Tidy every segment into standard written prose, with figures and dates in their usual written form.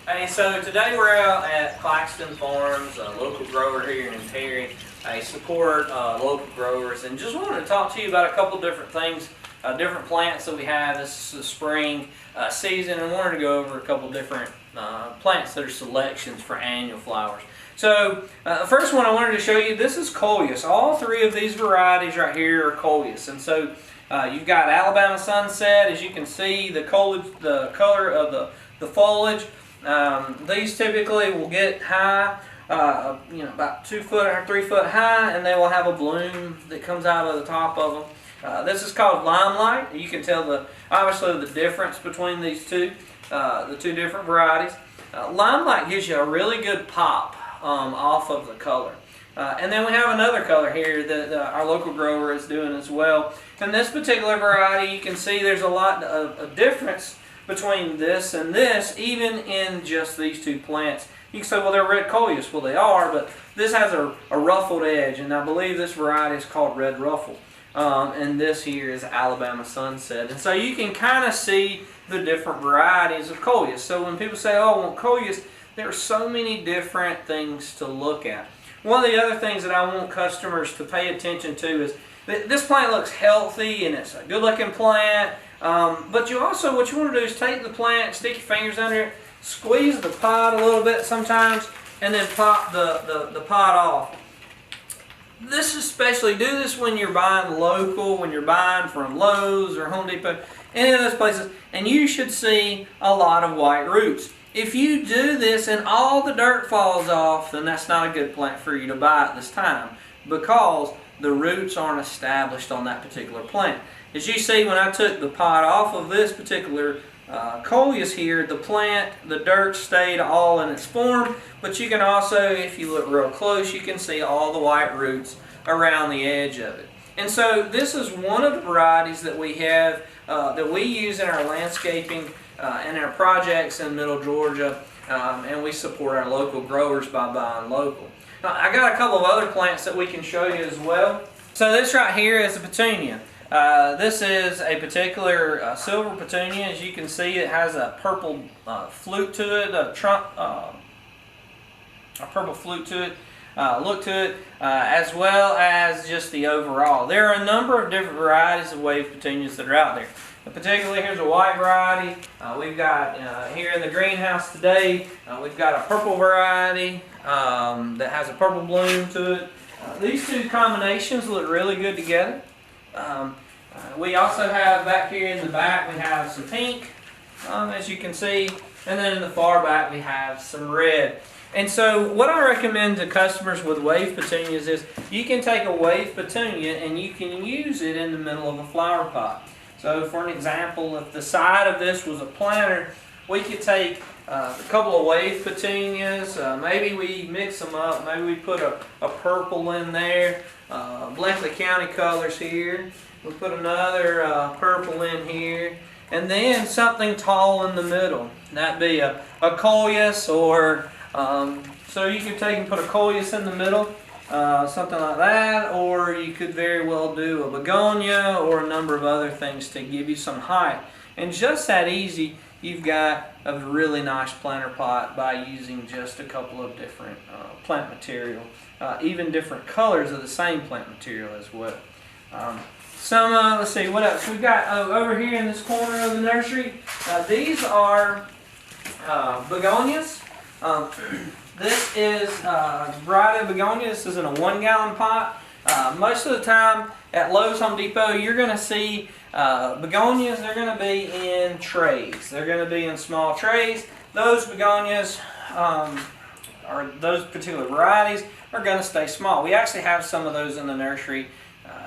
Hey, so today we're out at Claxton Farms, a local grower here in Terry. I support local growers and just wanted to talk to you about a couple different things, different plants that we have. This is the spring season, and wanted to go over a couple different plants that are selections for annual flowers. So the first one I wanted to show you, this is Coleus. All three of these varieties right here are Coleus, and so you've got Alabama Sunset. As you can see, the color of the foliage. These typically will get high, about 2 foot or 3 foot high, and they will have a bloom that comes out of the top of them. This is called Limelight. You can tell obviously the difference between these two, the two different varieties. Limelight gives you a really good pop off of the color. And then we have another color here that our local grower is doing as well. And this particular variety, you can see there's a lot of difference between this and this, even in just these two plants. You can say, well, they're red Coleus. Well, they are, but this has a ruffled edge, and I believe this variety is called red ruffle. And this here is Alabama Sunset. And so you can kind of see the different varieties of Coleus. So when people say, oh, I want Coleus, there are so many different things to look at. One of the other things that I want customers to pay attention to is that this plant looks healthy and it's a good looking plant. But you also, what you want to do is take the plant, stick your fingers under it, squeeze the pod a little bit sometimes, and then pop the pod off. This especially, do this when you're buying local, when you're buying from Lowe's or Home Depot, any of those places, and you should see a lot of white roots. If you do this and all the dirt falls off, then that's not a good plant for you to buy at this time, because the roots aren't established on that particular plant. As you see, when I took the pod off of this particular Coleus here, the dirt stayed all in its form, but you can also, if you look real close, you can see all the white roots around the edge of it. And so this is one of the varieties that we have, that we use in our landscaping and our projects in Middle Georgia, and we support our local growers by buying local. Now, I got a couple of other plants that we can show you as well. So this right here is a petunia. This is a particular silver petunia. As you can see, it has a purple flute to it, a purple flute to it, look to it, as well as just the overall. There are a number of different varieties of wave petunias that are out there. Particularly, here's a white variety. We've got here in the greenhouse today, we've got a purple variety that has a purple bloom to it. These two combinations look really good together. We also have back here in the back, we have some pink, as you can see, and then in the far back we have some red. And so what I recommend to customers with wave petunias is you can take a wave petunia and you can use it in the middle of a flower pot. So for an example, if the side of this was a planter, we could take a couple of wave petunias, maybe we mix them up, maybe we put a purple in there, Bleckley County colors here, we put another purple in here, and then something tall in the middle. That'd be a Coleus, or so you could take and put a Coleus in the middle, something like that, or you could very well do a begonia or a number of other things to give you some height. And just that easy, you've got a really nice planter pot by using just a couple of different plant material, even different colors of the same plant material as well. Let's see, what else? We've got over here in this corner of the nursery, these are begonias. This is a variety of begonia. This is in a 1 gallon pot. Most of the time at Lowe's, Home Depot, you're going to see begonias. They're going to be in trays. They're going to be in small trays. Those begonias, or those particular varieties, are going to stay small. We actually have some of those in the nursery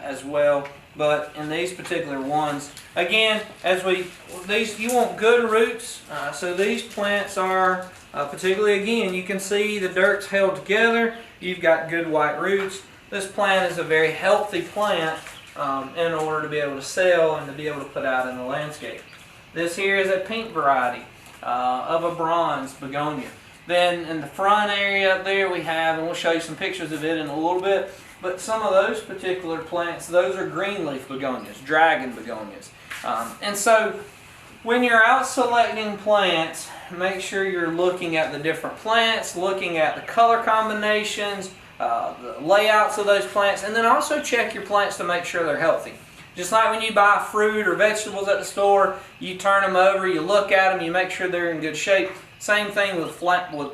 as well. But in these particular ones, again, you want good roots. So these plants are, particularly again, you can see the dirt's held together. You've got good white roots. This plant is a very healthy plant in order to be able to sell and to be able to put out in the landscape. This here is a pink variety of a bronze begonia. Then in the front area up there we have, and we'll show you some pictures of it in a little bit, but some of those particular plants, those are green leaf begonias, dragon begonias. And so when you're out selecting plants, make sure you're looking at the different plants, looking at the color combinations, the layouts of those plants, and then also check your plants to make sure they're healthy. Just like when you buy fruit or vegetables at the store, you turn them over, you look at them, you make sure they're in good shape. Same thing with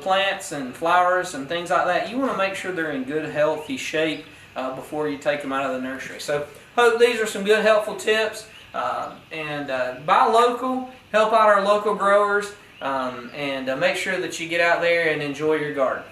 plants and flowers and things like that. You want to make sure they're in good, healthy shape before you take them out of the nursery. So, hope these are some good, helpful tips. Buy local, help out our local growers, and make sure that you get out there and enjoy your garden.